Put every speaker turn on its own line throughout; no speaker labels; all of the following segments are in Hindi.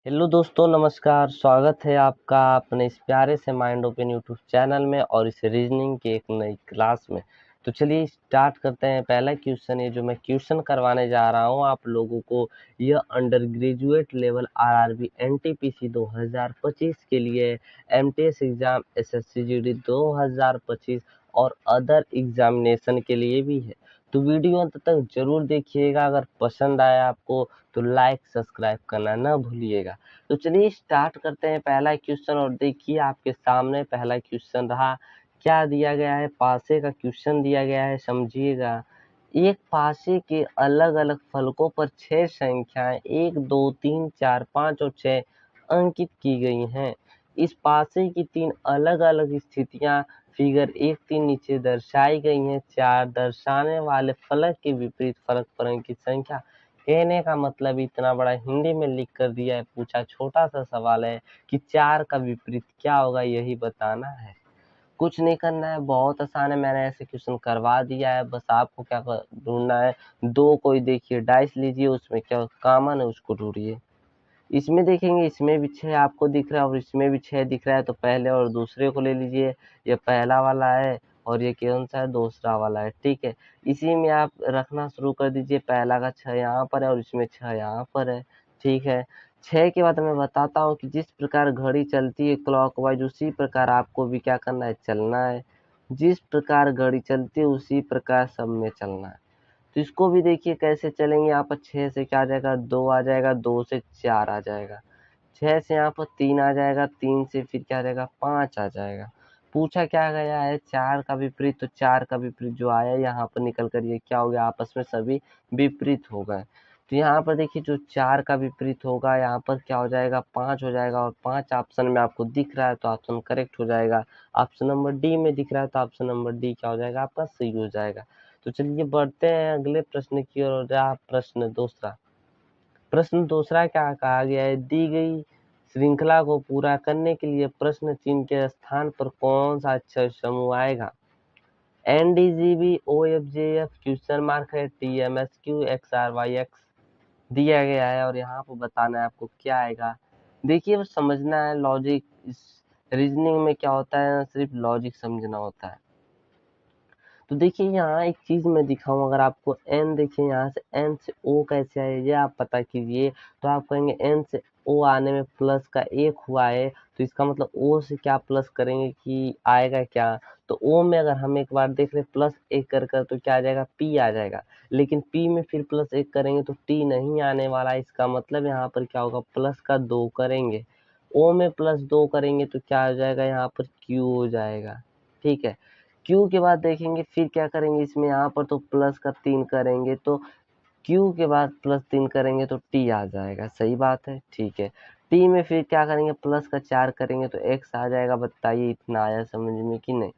हेलो दोस्तों, नमस्कार। स्वागत है आपका अपने इस प्यारे से माइंड ओपन यूट्यूब चैनल में और इस रीजनिंग की एक नई क्लास में। तो चलिए स्टार्ट करते हैं। पहला क्वेश्चन है जो मैं क्वेश्चन करवाने जा रहा हूँ आप लोगों को। यह under graduate level RRB NTPC 2025 के लिए, एमटीएस एग्जाम एसएससी जीडी 2025 और अदर एग्जामिनेशन के लिए भी है। तो वीडियो अंत तक जरूर देखिएगा। अगर पसंद आया आपको तो लाइक सब्सक्राइब करना ना भूलिएगा। तो चलिए स्टार्ट करते हैं पहला क्वेश्चन। और देखिए आपके सामने पहला क्वेश्चन रहा। क्या दिया गया है? पासे का क्वेश्चन दिया गया है, समझिएगा। एक पासे के अलग अलग फलकों पर 6 संख्याएं 1, 2, 3, 4, 5 और 6 अंकित की गई हैं। इस पासे की 3 अलग अलग स्थितियां फिगर 1-3 नीचे दर्शाई गई हैं। 4 दर्शाने वाले फलक के विपरीत फलक पर अंकित संख्या। कहने का मतलब इतना बड़ा हिंदी में लिख कर दिया है। पूछा छोटा सा सवाल है कि 4 का विपरीत क्या होगा, यही बताना है। कुछ नहीं करना है, बहुत आसान है। मैंने ऐसे क्वेश्चन करवा दिया है। बस आपको क्या ढूंढना है, दो कोई देखिए डाइस लीजिए, उसमें क्या कॉमन है उसको ढूंढिए। इसमें देखेंगे, इसमें भी 6 आपको दिख रहा है और इसमें भी 6 दिख रहा है, तो पहले और दूसरे को ले लीजिए। ये पहला वाला है और ये कौन सा है? दूसरा वाला है। ठीक है, इसी में आप रखना शुरू कर दीजिए। पहला का 6 यहाँ पर है और इसमें 6 यहाँ पर है। ठीक है, 6 के बाद मैं बताता हूँ कि जिस प्रकार घड़ी चलती है क्लॉकवाइज, उसी प्रकार आपको भी क्या करना है? चलना है। जिस प्रकार घड़ी चलती है उसी प्रकार सब में चलना है। तो इसको भी देखिए कैसे चलेंगे। यहाँ पर 6 से क्या आ जाएगा? 2 आ जाएगा, 2 से 4 आ जाएगा, 6 से यहाँ पर 3 आ जाएगा, 3 से फिर क्या आ जाएगा? 5 आ जाएगा। पूछा क्या गया है? 4 का विपरीत। तो 4 का विपरीत जो आया यहाँ पर निकल कर ये क्या हो गया? आपस में सभी विपरीत हो गए। तो यहाँ पर देखिए जो 4 का विपरीत होगा यहाँ पर क्या हो जाएगा? 5 हो जाएगा। और 5 ऑप्शन में आपको दिख रहा है तो ऑप्शन करेक्ट हो जाएगा। ऑप्शन नंबर डी में दिख रहा है तो ऑप्शन नंबर डी क्या हो जाएगा? आपका सही हो जाएगा। तो चलिए बढ़ते हैं अगले प्रश्न की ओर। रहा प्रश्न दूसरा। प्रश्न दूसरा क्या कहा गया है? दी गई श्रृंखला को पूरा करने के लिए प्रश्न चिन्ह के स्थान पर कौन सा अक्षर समूह आएगा? एनडीजीबी, ओएफजेएफ, क्वेश्चन मार्क है, टीएमएसक्यू, एक्सआरवाईएक्स दिया गया है और यहाँ पर बताना है आपको क्या आएगा। देखिए बस समझना है लॉजिक। इस रीजनिंग में क्या होता है? सिर्फ लॉजिक समझना होता है। तो देखिए यहाँ एक चीज मैं दिखाऊं, अगर आपको एन देखिए यहाँ से एन से ओ कैसे आए ये आप पता कीजिए। तो आप कहेंगे एन से ओ आने में प्लस का 1 हुआ है, तो इसका मतलब ओ से क्या प्लस करेंगे कि आएगा क्या? तो ओ में अगर हम एक बार देख रहे प्लस 1 कर तो क्या आ जाएगा? पी आ जाएगा। लेकिन पी में फिर प्लस 1 करेंगे तो टी नहीं आने वाला। इसका मतलब यहाँ पर क्या होगा? प्लस का 2 करेंगे। ओ में प्लस 2 करेंगे तो क्या आ जाएगा? यहाँ पर क्यू हो जाएगा। ठीक है, क्यू के बाद देखेंगे फिर क्या करेंगे इसमें, यहाँ पर तो प्लस का 3 करेंगे तो क्यू के बाद प्लस 3 करेंगे तो टी आ जाएगा। सही बात है। ठीक है, टी में फिर क्या करेंगे? प्लस का 4 करेंगे तो एक्स आ जाएगा। बताइए इतना आया समझ में कि नहीं?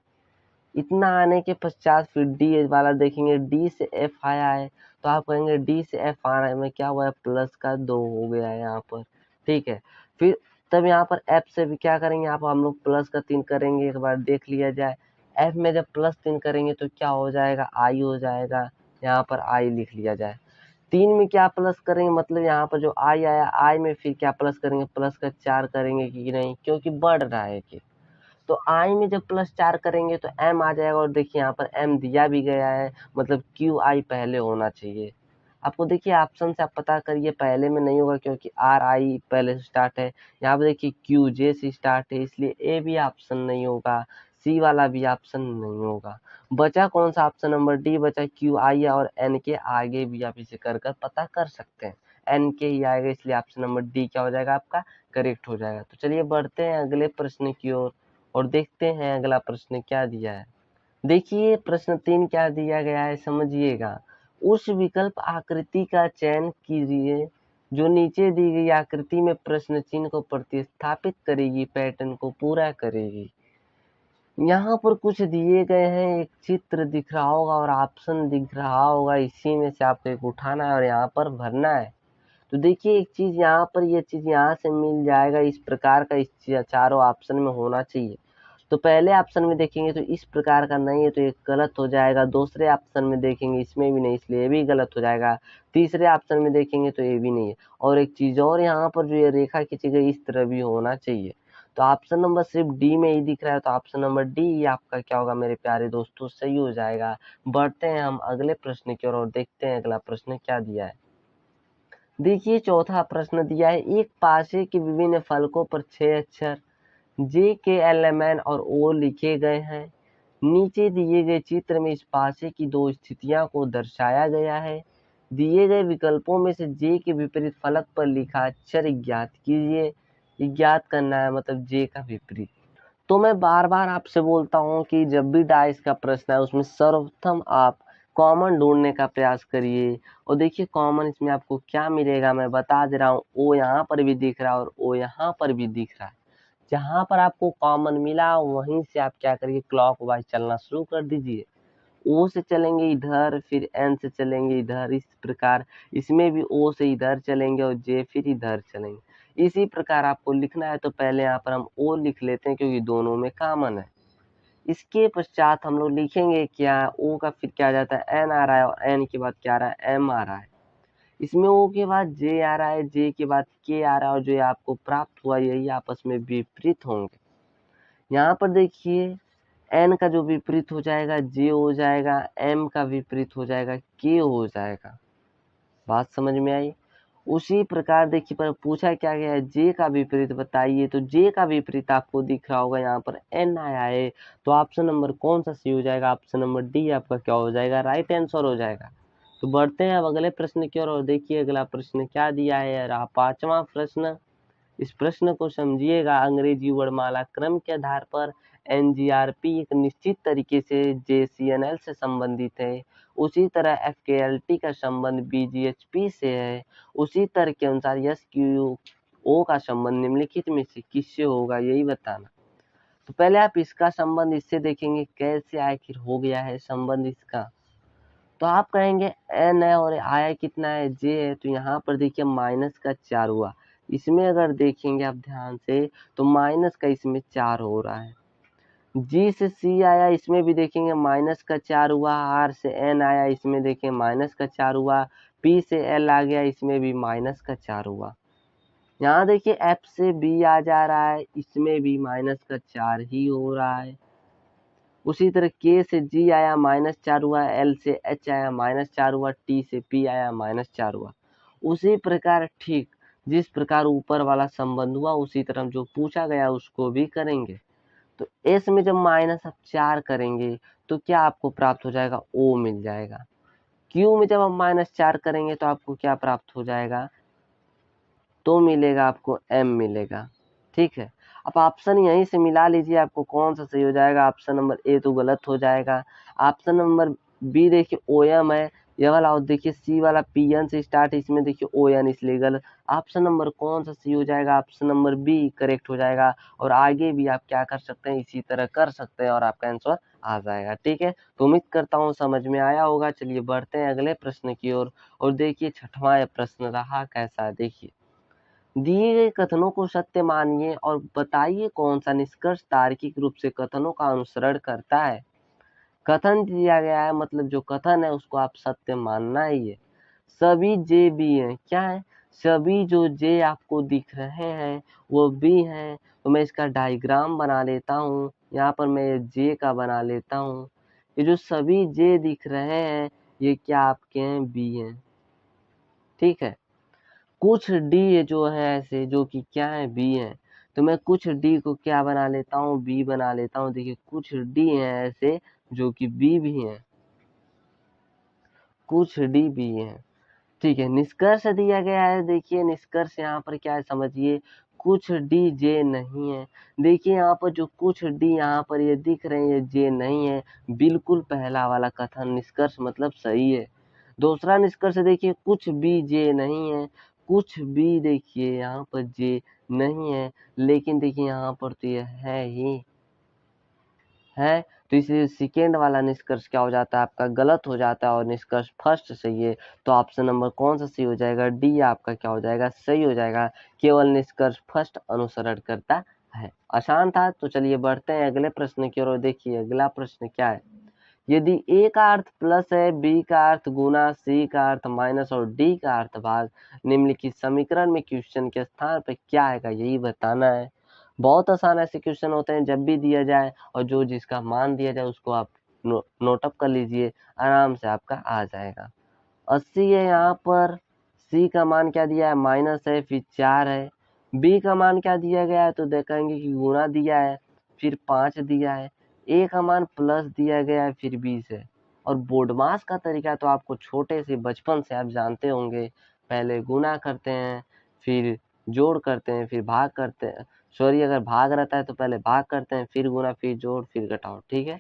इतना आने के पश्चात फिर डी वाला देखेंगे, डी से एफ आया है तो आप कहेंगे डी से एफ आने में क्या हुआ है? प्लस का 2 हो गया है यहाँ पर। ठीक है, फिर तब यहाँ पर एफ से भी क्या करेंगे? आप हम लोग प्लस का 3 करेंगे, एक बार देख लिया जाए। एफ में जब प्लस 3 करेंगे तो क्या हो जाएगा? आई हो जाएगा। यहाँ पर आई लिख लिया जाए। 3 में क्या प्लस करेंगे? मतलब यहाँ पर जो आई आया, आई में फिर क्या प्लस करेंगे? प्लस का 4 करेंगे कि नहीं, क्योंकि बढ़ रहा है कि। तो आई में जब प्लस 4 करेंगे तो एम आ जाएगा। और देखिए यहाँ पर एम दिया भी गया है, मतलब क्यू आई पहले होना चाहिए। आपको देखिए ऑप्शन से आप पता करिए, पहले में नहीं होगा क्योंकि आर आई पहले से स्टार्ट है। यहाँ पर देखिए क्यू जे से स्टार्ट है, इसलिए ए भी ऑप्शन नहीं होगा, सी वाला भी ऑप्शन नहीं होगा। बचा कौन सा? ऑप्शन नंबर डी बचा। क्यू आई और एन के आगे भी आप इसे कर कर पता कर सकते हैं। एन के ही आएगा, इसलिए ऑप्शन नंबर डी क्या हो जाएगा? आपका करेक्ट हो जाएगा। तो चलिए बढ़ते हैं अगले प्रश्न की ओर और देखते हैं अगला प्रश्न क्या दिया है। देखिए प्रश्न 3 क्या दिया गया है, समझिएगा। उस विकल्प आकृति का चयन कीजिए जो नीचे दी गई आकृति में प्रश्न चिन्ह को प्रतिस्थापित करेगी, पैटर्न को पूरा करेगी। यहाँ पर कुछ दिए गए हैं, एक चित्र दिख रहा होगा और ऑप्शन दिख रहा होगा, इसी में से आपको एक उठाना है और यहाँ पर भरना है। तो देखिए एक चीज यहाँ पर, ये चीज यहाँ से मिल जाएगा, इस प्रकार का इस चारों ऑप्शन में होना चाहिए। तो पहले ऑप्शन में देखेंगे तो इस प्रकार का नहीं है तो ये गलत हो जाएगा। दूसरे ऑप्शन में देखेंगे इसमें भी नहीं, इसलिए ये भी गलत हो जाएगा। तीसरे ऑप्शन में देखेंगे तो ये भी नहीं है। और एक चीज और, यहाँ पर जो ये रेखा खींची गई इस तरह भी होना चाहिए। तो ऑप्शन नंबर सिर्फ डी में ही दिख रहा है, तो ऑप्शन नंबर डी आपका क्या होगा मेरे प्यारे दोस्तों, सही हो जाएगा। बढ़ते हैं हम अगले प्रश्न की ओर और देखते हैं अगला प्रश्न क्या दिया है। देखिए चौथा प्रश्न दिया है, एक पासे के विभिन्न फलकों पर 6 अक्षर जे के एल एम एन और ओ लिखे गए हैं। नीचे दिए गए चित्र में इस पासे की दो स्थितियां को दर्शाया गया है। दिए गए विकल्पों में से जे के विपरीत फलक पर लिखा अक्षर ज्ञात कीजिए। ज्ञात करना है मतलब जे का विपरीत। तो मैं बार बार आपसे बोलता हूँ कि जब भी डाइस का प्रश्न है उसमें सर्वप्रथम आप कॉमन ढूंढने का प्रयास करिए। और देखिए कॉमन इसमें आपको क्या मिलेगा, मैं बता दे रहा हूँ। ओ यहाँ पर भी दिख रहा है और ओ यहाँ पर भी दिख रहा है। जहाँ पर आपको कॉमन मिला वहीं से आप क्या करिए, क्लॉकवाइज चलना शुरू कर दीजिए। ओ से चलेंगे इधर, फिर एन से चलेंगे इधर, इस प्रकार इसमें भी ओ से इधर चलेंगे और जे फिर इधर चलेंगे। इसी प्रकार आपको लिखना है। तो पहले यहाँ पर हम ओ लिख लेते हैं क्योंकि दोनों में कॉमन है। इसके पश्चात हम लोग लिखेंगे क्या, ओ का फिर क्या आ जाता है, एन आ रहा है और एन के बाद क्या आ रहा है, एम आ रहा है। इसमें ओ के बाद जे आ रहा है, जे के बाद के आ रहा है और जो आपको प्राप्त हुआ यही आपस में विपरीत होंगे। यहाँ पर देखिए एन का जो विपरीत हो जाएगा जे हो जाएगा, एम का विपरीत हो जाएगा के हो जाएगा। बात समझ में आई। उसी प्रकार देखिए पर पूछा क्या गया है, जे का विपरीत बताइए। तो जे का विपरीत आपको दिख रहा होगा यहाँ पर एन आया है। तो ऑप्शन नंबर कौन सा सही हो जाएगा, ऑप्शन नंबर डी आपका क्या हो जाएगा, राइट आंसर हो जाएगा। तो बढ़ते हैं अब अगले प्रश्न की ओर और देखिए अगला प्रश्न क्या दिया है यार, पांचवा प्रश्न। इस प्रश्न को समझिएगा। अंग्रेजी वर्णमाला क्रम के आधार पर एनजीआरपी एक निश्चित तरीके से जेसीएनएल से संबंधित है। उसी तरह एफकेएलटी का संबंध बीजीएचपी से है। उसी तरह के अनुसार एसक्यूओ का संबंध निम्नलिखित में से किससे होगा, यही बताना। तो पहले आप इसका संबंध इससे देखेंगे कैसे आखिर हो गया है संबंध इसका। तो आप कहेंगे एन है और आया कितना है, जे है। तो यहाँ पर देखिए माइनस का 4 हुआ। इसमें अगर देखेंगे आप ध्यान से तो माइनस का इसमें 4 हो रहा है। जी से सी आया, इसमें भी देखेंगे माइनस का 4 हुआ। आर से एन आया, इसमें देखें माइनस का 4 हुआ। पी से एल आ गया, इसमें भी माइनस का 4 हुआ। यहाँ देखिए एफ से बी आ जा रहा है, इसमें भी माइनस का 4 ही हो रहा है। उसी तरह के से जी आया -4 हुआ, एल से एच आया -4 हुआ, टी से पी आया -4 हुआ। उसी प्रकार ठीक जिस प्रकार ऊपर वाला संबंध हुआ उसी तरह जो पूछा गया उसको भी करेंगे। तो एस में जब माइनस आप 4 करेंगे तो क्या आपको प्राप्त हो जाएगा, ओ मिल जाएगा। क्यू में जब हम -4 करेंगे तो आपको क्या प्राप्त हो जाएगा, तो मिलेगा आपको एम मिलेगा। ठीक है, अब ऑप्शन यहीं से मिला लीजिए, आपको कौन सा सही हो जाएगा। ऑप्शन नंबर ए तो गलत हो जाएगा। ऑप्शन नंबर बी देखिए ओ एम है ये वाला, और देखिए सी वाला पी एन से स्टार्ट है, इसमें देखिए ओ एन इसलिए गलत। ऑप्शन नंबर कौन सा सही हो जाएगा, ऑप्शन नंबर बी करेक्ट हो जाएगा। और आगे भी आप क्या कर सकते हैं, इसी तरह कर सकते हैं और आपका आंसर आ जाएगा। ठीक है, तो उम्मीद करता हूँ समझ में आया होगा। चलिए बढ़ते हैं अगले प्रश्न की ओर और देखिए छठवां प्रश्न रहा कैसा है। देखिए दिए गए कथनों को सत्य मानिए और बताइए कौन सा निष्कर्ष तार्किक रूप से कथनों का अनुसरण करता है। कथन दिया गया है मतलब जो कथन है उसको आप सत्य मानना ही है। सभी जे बी हैं, क्या है, सभी जो जे आपको दिख रहे हैं वो बी हैं। तो मैं इसका डायग्राम बना लेता हूँ, यहाँ पर मैं जे का बना लेता हूँ। ये जो सभी जे दिख रहे हैं ये क्या आपके हैं, बी हैं। ठीक है, कुछ डी जो है ऐसे जो कि क्या है, बी है। तो मैं कुछ डी को क्या बना लेता हूँ, बी बना लेता हूँ। देखिए कुछ डी हैं ऐसे जो कि बी भी हैं, कुछ डी बी हैं। ठीक है, निष्कर्ष दिया गया है। देखिए निष्कर्ष यहाँ पर क्या है समझिए, कुछ डी जे नहीं है। देखिए यहाँ पर जो कुछ डी यहाँ पर ये दिख रहे हैं ये जे नहीं है। बिल्कुल पहला वाला कथन निष्कर्ष मतलब सही है। दूसरा निष्कर्ष देखिए कुछ बी जे नहीं है, कुछ बी देखिए यहाँ पर जे नहीं है, लेकिन देखिए यहाँ पर तो ये है ही है। तो इसलिए सेकेंड वाला निष्कर्ष क्या हो जाता है, आपका गलत हो जाता है और निष्कर्ष फर्स्ट सही है। तो ऑप्शन नंबर कौन सा सही हो जाएगा, डी आपका क्या हो जाएगा, सही हो जाएगा। केवल निष्कर्ष फर्स्ट अनुसरण करता है। आसान था। तो चलिए बढ़ते हैं अगले प्रश्न की ओर। देखिए अगला प्रश्न क्या है। यदि ए का अर्थ प्लस है, बी का अर्थ गुना, सी का अर्थ माइनस और डी का अर्थ भाग, निम्नलिखित समीकरण में क्वेश्चन के स्थान पर क्या आएगा, यही बताना है। बहुत आसान ऐसे क्वेश्चन होते हैं, जब भी दिया जाए और जो जिसका मान दिया जाए उसको आप नोटअप कर लीजिए, आराम से आपका आ जाएगा। 80 है यहाँ पर, सी का मान क्या दिया है, माइनस है, फिर 4 है। बी का मान क्या दिया गया है, तो देखेंगे कि गुना दिया है, फिर 5 दिया है। ए का मान प्लस दिया गया है, फिर 20 है। और बोर्डमास का तरीका तो आपको छोटे से बचपन से आप जानते होंगे। पहले गुना करते हैं, फिर जोड़ करते हैं, फिर भाग करते हैं। सॉरी, अगर भाग रहता है तो पहले भाग करते हैं, फिर गुना, फिर जोड़, फिर घटाओ। ठीक है,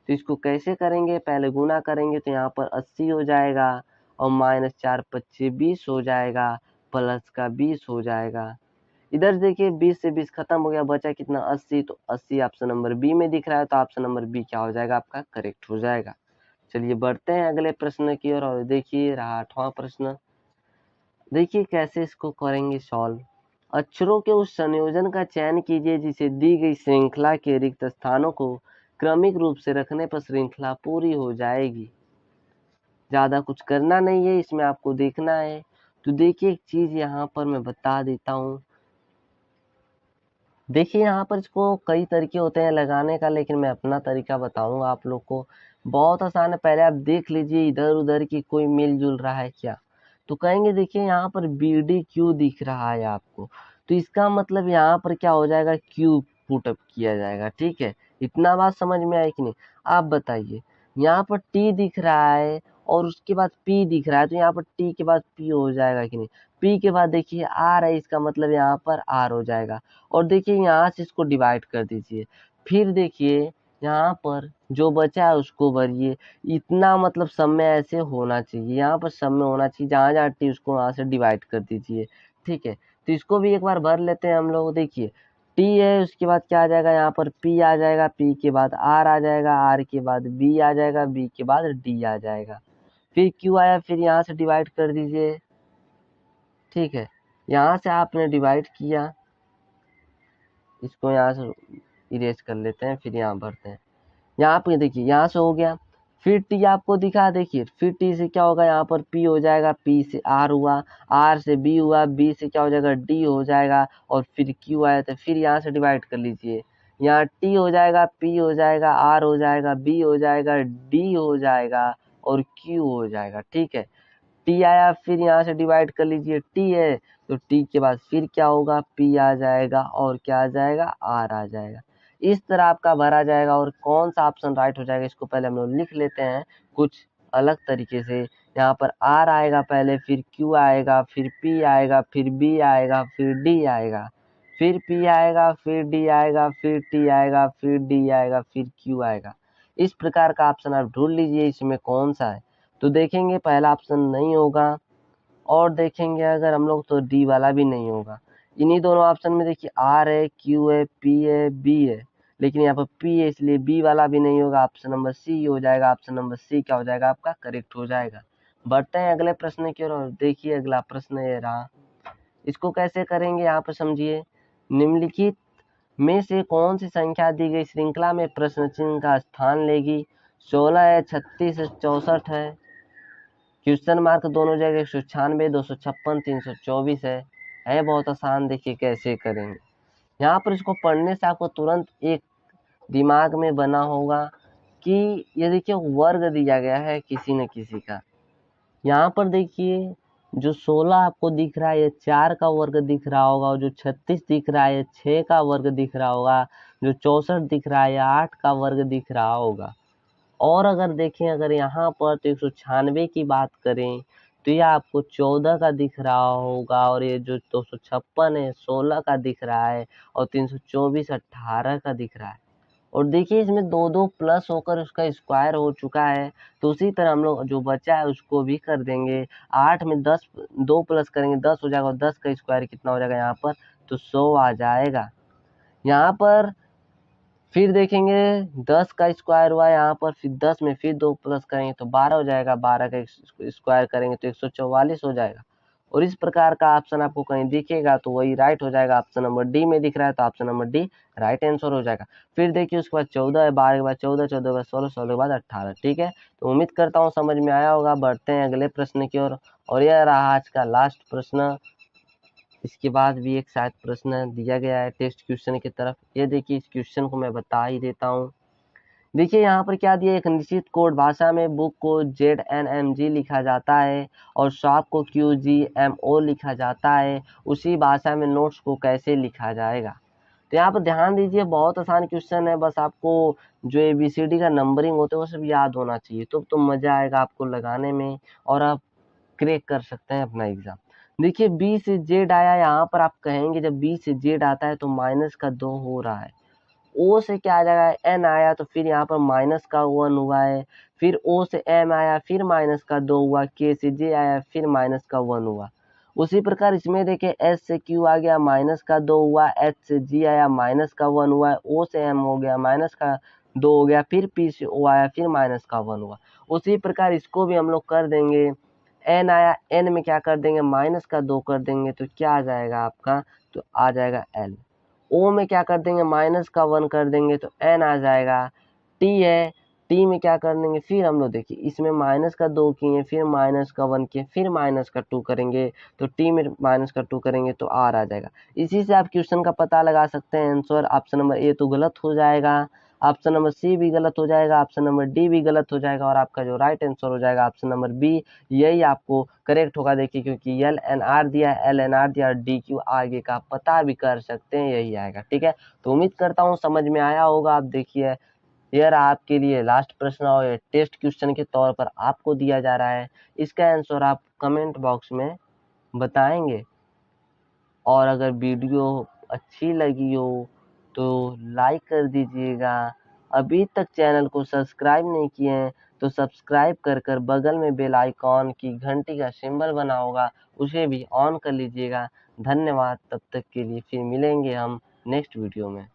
तो इसको कैसे करेंगे, पहले गुना करेंगे तो यहाँ पर 80 हो जाएगा और माइनस 4 25 20 हो जाएगा, प्लस का 20 हो जाएगा। इधर देखिए 20 से 20 खत्म हो गया, बचा कितना 80। तो 80 ऑप्शन नंबर बी में दिख रहा है, तो ऑप्शन नंबर बी क्या हो जाएगा, आपका करेक्ट हो जाएगा। चलिए बढ़ते हैं अगले प्रश्न की ओर। और देखिए रहा 8वां प्रश्न। देखिए कैसे इसको करेंगे सॉल्व। अक्षरों के उस संयोजन का चयन कीजिए जिसे दी गई श्रृंखला के रिक्त स्थानों को क्रमिक रूप से रखने पर श्रृंखला पूरी हो जाएगी। ज्यादा कुछ करना नहीं है, इसमें आपको देखना है। तो देखिए एक चीज यहाँ पर मैं बता देता हूँ। देखिए यहाँ पर इसको कई तरीके होते हैं लगाने का, लेकिन मैं अपना तरीका बताऊंगा आप लोग को। बहुत आसान है, पहले आप देख लीजिए इधर उधर की कोई मिलजुल रहा है क्या। तो कहेंगे देखिए यहाँ पर बी डी क्यू दिख रहा है आपको, तो इसका मतलब यहाँ पर क्या हो जाएगा, क्यू पुटअप किया जाएगा। ठीक है, इतना बात समझ में आई कि नहीं। आप बताइए, यहाँ पर टी दिख रहा है और उसके बाद पी दिख रहा है, तो यहाँ पर टी के बाद पी हो जाएगा कि नहीं। पी के बाद देखिए आर है, इसका मतलब यहाँ पर आर हो जाएगा। और देखिए यहाँ से इसको डिवाइड कर दीजिए। फिर देखिए यहाँ पर जो बचा है उसको भरिए। इतना मतलब सब में ऐसे होना चाहिए, यहाँ पर सब में होना चाहिए, जहाँ जहाँ टी उसको वहाँ से डिवाइड कर दीजिए। ठीक है, तो इसको भी एक बार भर लेते हैं हम लोग। देखिए टी है, उसके बाद क्या आ जाएगा, यहाँ पर पी आ जाएगा, पी के बाद आर आ जाएगा, आर के बाद बी आ जाएगा, बी के बाद डी आ जाएगा। फिर क्यू आया, फिर यहाँ से डिवाइड कर दीजिए। ठीक है, यहाँ से आपने डिवाइड किया, इसको यहाँ से इरेज कर लेते हैं, फिर यहाँ भरते हैं। यहाँ पे देखिए यहाँ से हो गया। फिर टी आपको दिखा, देखिए फिर टी से क्या होगा, यहाँ पर पी हो जाएगा, पी से आर हुआ, आर से बी हुआ, बी से क्या हो जाएगा, डी हो जाएगा। और फिर क्यू आया, तो फिर यहाँ से डिवाइड कर लीजिए। यहाँ टी हो जाएगा, पी हो जाएगा, आर हो जाएगा, बी हो जाएगा, डी हो जाएगा और क्यू हो जाएगा। ठीक है, टी आया, फिर यहाँ से डिवाइड कर लीजिए। टी है तो टी के बाद फिर क्या होगा, पी आ जाएगा और क्या आ जाएगा, आर आ जाएगा। इस तरह आपका भरा जाएगा। और कौन सा ऑप्शन राइट हो जाएगा, इसको पहले हम लोग लिख लेते हैं कुछ अलग तरीके से। यहाँ पर आर आएगा पहले, फिर क्यू आएगा, फिर पी आएगा, फिर बी आएगा, फिर डी आएगा, फिर पी आएगा, फिर डी आएगा, फिर टी आएगा, फिर डी आएगा, फिर क्यू आएगा। इस प्रकार का ऑप्शन आप ढूंढ लीजिए इसमें कौन सा है। तो देखेंगे पहला ऑप्शन नहीं होगा, और देखेंगे अगर हम लोग तो डी वाला भी नहीं होगा। इन्हीं दोनों ऑप्शन में देखिए आर है, क्यू है, पी है, बी है, लेकिन यहाँ पर पी है इसलिए बी वाला भी नहीं होगा। ऑप्शन नंबर सी हो जाएगा। ऑप्शन नंबर सी क्या हो जाएगा, आपका करेक्ट हो जाएगा। बढ़ते हैं अगले प्रश्न की ओर। देखिए अगला प्रश्न ये रहा, इसको कैसे करेंगे यहाँ पर समझिए। निम्नलिखित में से कौन सी संख्या दी गई श्रृंखला में प्रश्न चिन्ह का स्थान लेगी। 16 है, 36 है, 64 है। क्वेश्चन मार्क दोनों जगह 196, 256, 324 है बहुत आसान। देखिए कैसे करेंगे। यहाँ पर इसको पढ़ने से आपको तुरंत एक दिमाग में बना होगा कि ये देखिए वर्ग दिया गया है किसी न किसी का। यहाँ पर देखिए जो 16 आपको दिख रहा है ये 4 का वर्ग दिख रहा होगा, और जो 36 दिख रहा है ये 6 का वर्ग दिख रहा होगा, जो 64 दिख रहा है ये 8 का वर्ग दिख रहा होगा। और अगर देखें अगर यहाँ पर तो 196 की बात करें तो ये आपको 14 का दिख रहा होगा, और ये जो 256 है 16 का दिख रहा है, और 324 18 का दिख रहा है। और देखिए इसमें दो दो प्लस होकर उसका स्क्वायर हो चुका है। तो उसी तरह हम लोग जो बचा है उसको भी कर देंगे। 8 में 10 2 प्लस करेंगे 10 हो जाएगा, और 10 का स्क्वायर कितना हो जाएगा यहाँ पर, तो 100 आ जाएगा। यहाँ पर फिर देखेंगे 10 का स्क्वायर हुआ यहाँ पर, फिर 10 में फिर 2 प्लस करेंगे तो 12 हो जाएगा, 12 का स्क्वायर करेंगे तो 144 हो जाएगा। और इस प्रकार का ऑप्शन आपको कहीं दिखेगा तो वही राइट हो जाएगा। ऑप्शन नंबर डी में दिख रहा है तो option number D right answer हो जाएगा। फिर देखिए उसके बाद 14 है, 12 के बाद 14, 14 के बाद 16, 16 के बाद 18। ठीक है, तो उम्मीद करता हूँ समझ में आया होगा। बढ़ते हैं अगले प्रश्न की ओर, और यह रहा आज का लास्ट प्रश्न। इसके बाद भी एक शायद प्रश्न दिया गया है टेस्ट क्वेश्चन की तरफ। ये देखिए, इस क्वेश्चन को मैं बता ही देता हूँ। देखिए यहाँ पर क्या दिया, एक निश्चित कोड भाषा में बुक को ZNMG लिखा जाता है और शॉप को QGMO लिखा जाता है, उसी भाषा में नोट्स को कैसे लिखा जाएगा। तो यहाँ पर ध्यान दीजिए, बहुत आसान क्वेश्चन है। बस आपको जो ABCD का नंबरिंग होता है वो सब याद होना चाहिए, तो मजा आएगा आपको लगाने में और आप क्रैक कर सकते हैं अपना एग्जाम। देखिए B से Z आया, यहाँ पर आप कहेंगे जब B से Z आता है तो माइनस का 2 हो रहा है। O से क्या आ जाएगा, N आया तो फिर यहाँ पर माइनस का 1 हुआ है। फिर O से M आया, फिर माइनस का 2 हुआ। K से J आया, फिर माइनस का 1 हुआ। उसी प्रकार इसमें देखिए S से Q आ गया, माइनस का 2 हुआ। H से G आया, माइनस का 1 हुआ। O से M हो गया, माइनस का 2 हो गया। फिर P से O आया, फिर माइनस का 1 हुआ। उसी प्रकार इसको भी हम लोग कर देंगे। N आया, N में क्या कर देंगे, माइनस का 2 कर देंगे तो क्या आ जाएगा आपका, तो आ जाएगा L। O में क्या कर देंगे, माइनस का 1 कर देंगे तो N आ जाएगा। T है, T में क्या कर देंगे, फिर हम लोग देखिए इसमें माइनस का 2 किए, फिर माइनस का 1 किए, फिर माइनस का 2 करेंगे तो T में माइनस का 2 करेंगे तो R आ जाएगा। इसी से आप क्वेश्चन का पता लगा सकते हैं आंसर। ऑप्शन नंबर ए तो गलत हो जाएगा, ऑप्शन नंबर सी भी गलत हो जाएगा, ऑप्शन नंबर डी भी गलत हो जाएगा, और आपका जो राइट आंसर हो जाएगा ऑप्शन नंबर बी, यही आपको करेक्ट होगा। देखिए क्योंकि LNR दिया है, LNR दिया और DQ आगे का पता भी कर सकते हैं, यही आएगा। ठीक है, तो उम्मीद करता हूँ समझ में आया होगा। आप देखिए यह रहा आपके लिए लास्ट प्रश्न और ये टेस्ट क्वेश्चन के तौर पर आपको दिया जा रहा है। इसका आंसर आप कमेंट बॉक्स में बताएंगे। और अगर वीडियो अच्छी लगी हो तो लाइक कर दीजिएगा। अभी तक चैनल को सब्सक्राइब नहीं किए हैं तो सब्सक्राइब कर बगल में बेल आइकॉन की घंटी का सिंबल बना होगा, उसे भी ऑन कर लीजिएगा। धन्यवाद, तब तक के लिए फिर मिलेंगे हम नेक्स्ट वीडियो में।